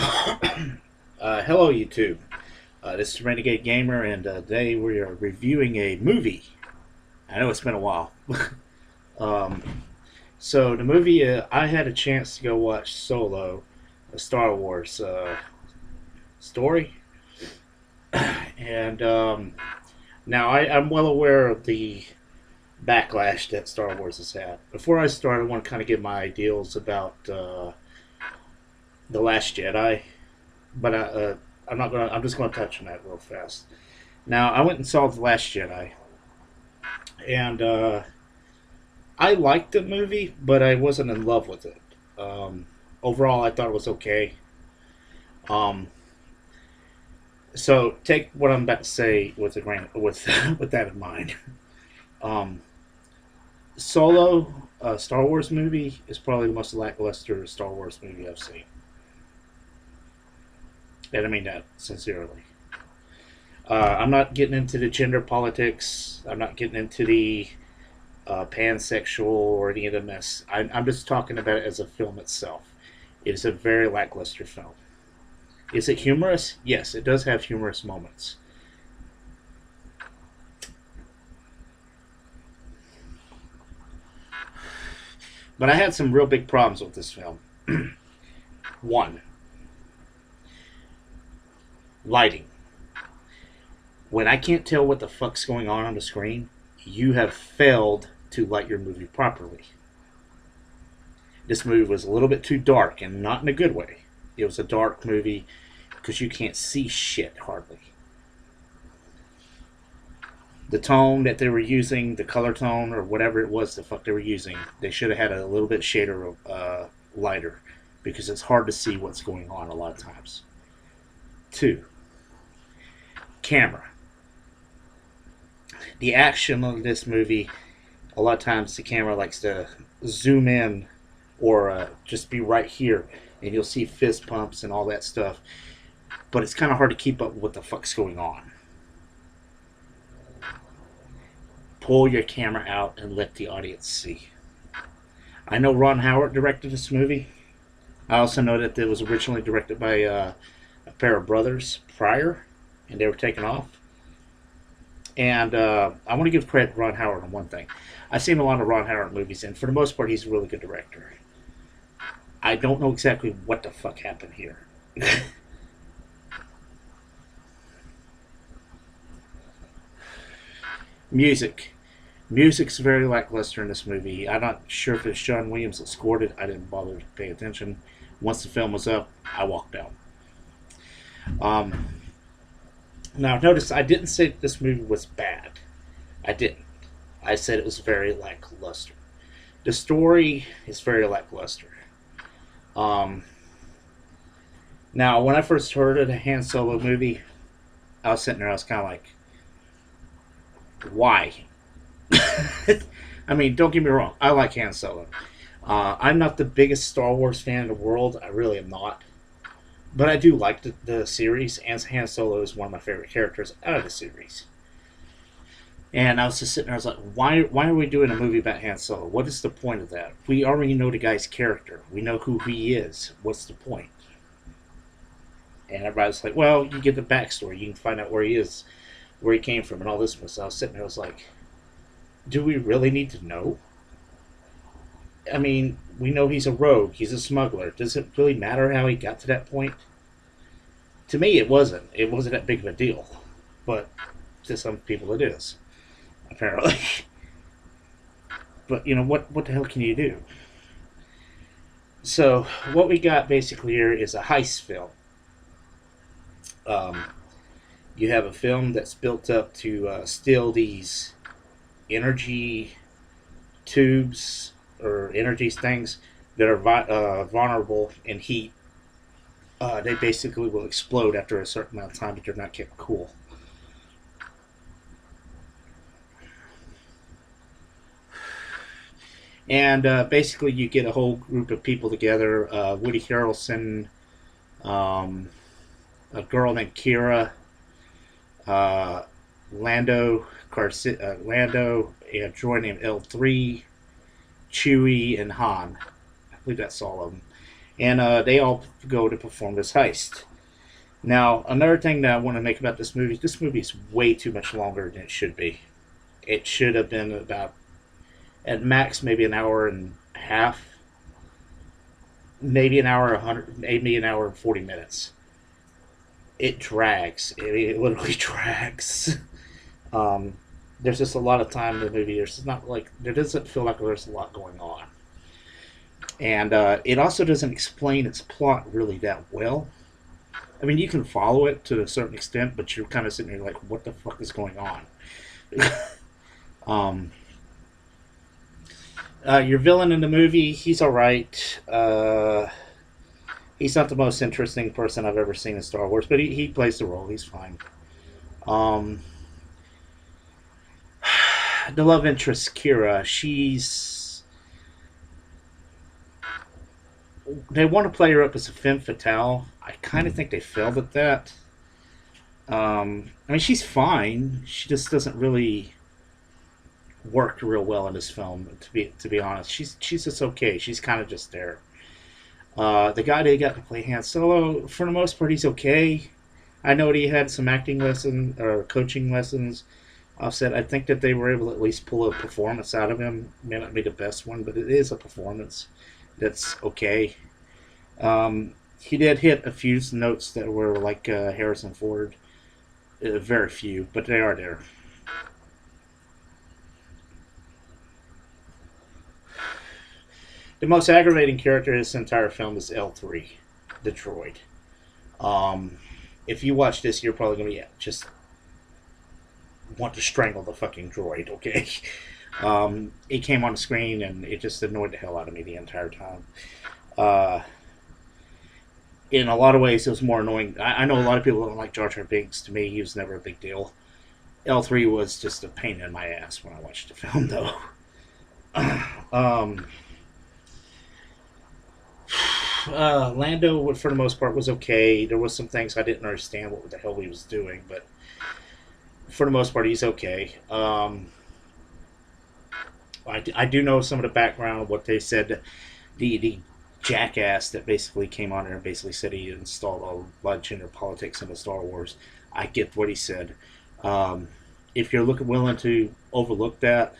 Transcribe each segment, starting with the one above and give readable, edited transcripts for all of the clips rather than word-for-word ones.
Hello, YouTube. This is Renegade Gamer, and today we are reviewing a movie. I know it's been a while. um, so the movie I had a chance to go watch Solo, a Star Wars story, and now I'm well aware of the backlash that Star Wars has had. Before I start, I want to kind of give my ideals about the Last Jedi, but I'm not gonna. I'm just gonna touch on that real fast. Now, I went and saw The Last Jedi, and I liked the movie, but I wasn't in love with it. Overall, I thought it was okay. Um, so take what I'm about to say with a grain with with that in mind. Um, Solo, a Star Wars movie, is probably the most lackluster Star Wars movie I've seen, and I mean that sincerely. I'm not getting into the gender politics. I'm not getting into the pansexual or any of the mess. I'm just talking about it as a film itself. It is a very lackluster film. Is it humorous? Yes, it does have humorous moments. But I had some real big problems with this film. One, lighting. When I can't tell what the fuck's going on the screen, you have failed to light your movie properly. This movie was a little bit too dark, and not in a good way. It was a dark movie because you can't see shit hardly. The tone that they were using, the color tone or whatever it was the fuck they were using, they should have had a little bit shader lighter because it's hard to see what's going on a lot of times. Two, camera. The action of this movie, a lot of times the camera likes to zoom in or just be right here, and you'll see fist pumps and all that stuff. But it's kind of hard to keep up with what the fuck's going on. Pull your camera out and let the audience see. I know Ron Howard directed this movie. I also know that it was originally directed by a pair of brothers prior, and they were taken off. And I want to give credit to Ron Howard on one thing. I've seen a lot of Ron Howard movies, and for the most part, he's a really good director. I don't know exactly what the fuck happened here. Music. Music's very lackluster in this movie. I'm not sure if it's John Williams that scored it. I didn't bother to pay attention. Once the film was up, I walked out. Um, Now, notice I didn't say that this movie was bad. I didn't. I said it was very lackluster. The story is very lackluster. Um, Now, when I first heard of the Han Solo movie, I was sitting there, I was kind of like, why? I mean, don't get me wrong. I like Han Solo. I'm not the biggest Star Wars fan in the world. I really am not. But I do like the series, and Han Solo is one of my favorite characters out of the series. And I was just sitting there, I was like, why are we doing a movie about Han Solo? What is the point of that? We already know the guy's character. We know who he is. What's the point? And everybody's like, well, you get the backstory. You can find out where he is, where he came from, and all this. So I was sitting there, I was like, do we really need to know? I mean, we know he's a rogue. He's a smuggler. Does it really matter how he got to that point? To me, it wasn't. It wasn't that big of a deal. But to some people, it is, apparently. But, you know, what the hell can you do? So, what we got basically here is a heist film. Um, you have a film that's built up to steal these energy tubes or energy things that are vulnerable in heat. They basically will explode after a certain amount of time if they're not kept cool. And basically, you get a whole group of people together. Woody Harrelson, um, a girl named Kira, uh, Lando, a droid named L3, Chewie, and Han. I believe that's all of them. and they all go to perform this heist. Now, another thing that I want to make about this movie is way too much longer than it should be. It should have been about, at max, maybe an hour and a half, maybe an hour, 100, maybe an hour and 40 minutes. It drags. It literally drags. Um, there's just a lot of time in the movie. There's not like there doesn't feel like there's a lot going on, and it also doesn't explain its plot really that well. I mean, you can follow it to a certain extent, but you're kind of sitting there like, what the fuck is going on? um, your villain in the movie, he's all right. He's not the most interesting person I've ever seen in Star Wars, but he plays the role. He's fine. Um, the love interest, Kira, she's. They want to play her up as a femme fatale. I kind of think they failed at that. I mean, she's fine. She just doesn't really work real well in this film. To be honest, she's just okay. She's kind of just there. The guy they got to play Han Solo, for the most part, he's okay. I know that he had some acting lessons or coaching lessons. I've said I think that they were able to at least pull a performance out of him. May not be the best one, but it is a performance that's okay. He did hit a few notes that were like Harrison Ford. Very few, but they are there. The most aggravating character in this entire film is L3, the droid. Um, if you watch this, you're probably going to just want to strangle the fucking droid, okay? It came on the screen and it just annoyed the hell out of me the entire time. Uh, in a lot of ways, it was more annoying. I know a lot of people don't like Jar Jar Binks. To me, he was never a big deal. L3 was just a pain in my ass when I watched the film, though. um, Lando, for the most part, was okay. There was some things I didn't understand what the hell he was doing, but for the most part, he's okay. I do know some of the background of what they said. The jackass that basically came on there and basically said he installed a lot of gender politics into Star Wars. I get what he said. If you're willing to overlook that,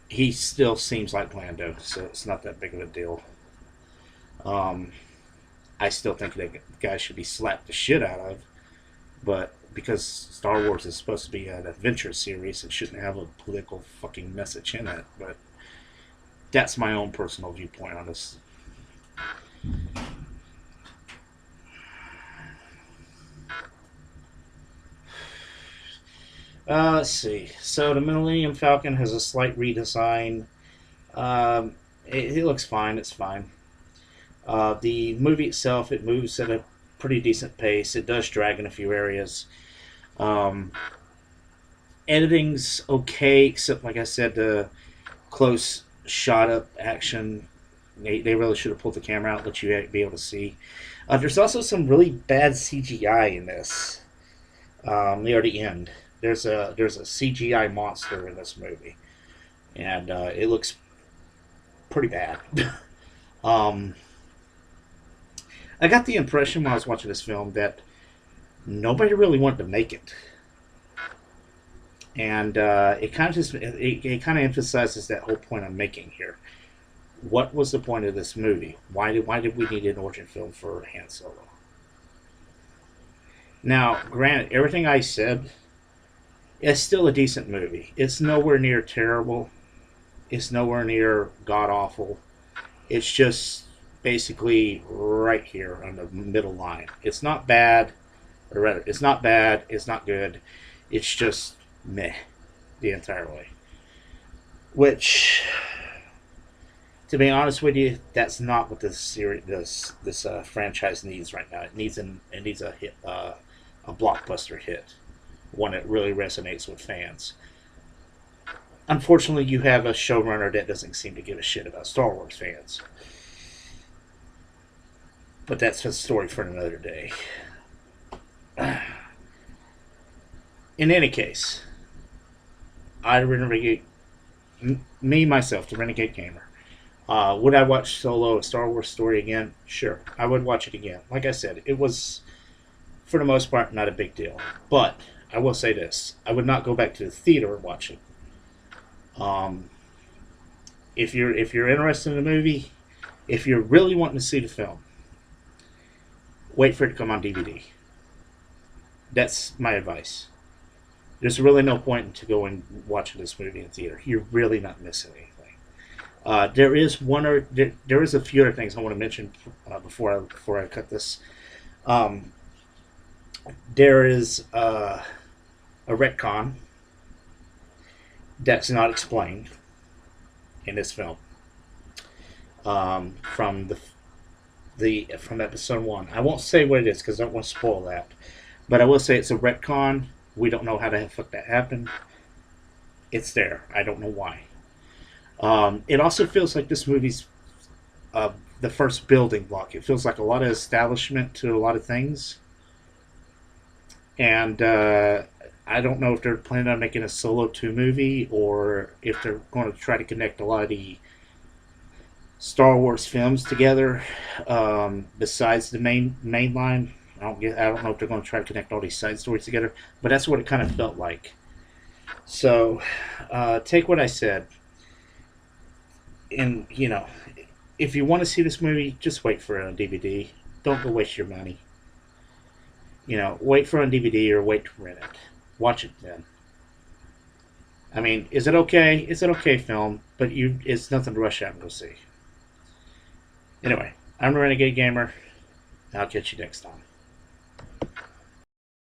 he still seems like Lando, so it's not that big of a deal. Um, I still think that guy should be slapped the shit out of, but because Star Wars is supposed to be an adventure series, it shouldn't have a political fucking message in it. But that's my own personal viewpoint on this. Let's see. So the Millennium Falcon has a slight redesign. It looks fine. It's fine. The movie itself, it moves at a pretty decent pace. It does drag in a few areas. Um, Editing's okay, except like I said, the close shot up action. They really should have pulled the camera out, let you be able to see. There's also some really bad CGI in this. Near the end, there's a CGI monster in this movie, and it looks pretty bad. um, I got the impression when I was watching this film that nobody really wanted to make it, and it kind of it kind of emphasizes that whole point I'm making here. What was the point of this movie? Why did we need an origin film for Han Solo? Now, granted, everything I said is still a decent movie. It's nowhere near terrible. It's nowhere near god awful. It's just basically right here on the middle line. It's not bad, or rather, it's not bad. It's not good. It's just meh the entire way. Which, to be honest with you, that's not what this series, this franchise needs right now. It needs a hit, a blockbuster hit, one that really resonates with fans. Unfortunately, you have a showrunner that doesn't seem to give a shit about Star Wars fans. But that's a story for another day. In any case, I renegade, me myself, the renegade gamer. Would I watch Solo: A Star Wars Story again? Sure, I would watch it again. Like I said, it was for the most part not a big deal. But I will say this: I would not go back to the theater and watch it. Um, if you're interested in the movie, if you're really wanting to see the film, wait for it to come on DVD. That's my advice. There's really no point to go and watching this movie in theater. You're really not missing anything. There is a few other things I want to mention before I cut this. Um, there is a retcon that's not explained in this film from from episode one. I won't say what it is because I don't want to spoil that, but I will say it's a retcon. We don't know how the fuck that happened. It's there. I don't know why. It also feels like this movie's the first building block. It feels like a lot of establishment to a lot of things, and I don't know if they're planning on making a Solo 2 movie or if they're going to try to connect a lot of the Star Wars films together. Besides the main line, I don't know if they're going to try to connect all these side stories together, but that's what it kind of felt like. So, take what I said, and if you want to see this movie, just wait for it on DVD. Don't go waste your money. Wait for it on DVD or wait to rent it. Watch it then. I mean, is it okay? It's an okay film, but it's nothing to rush out and go see. Anyway, I'm a Renegade Gamer. I'll catch you next time.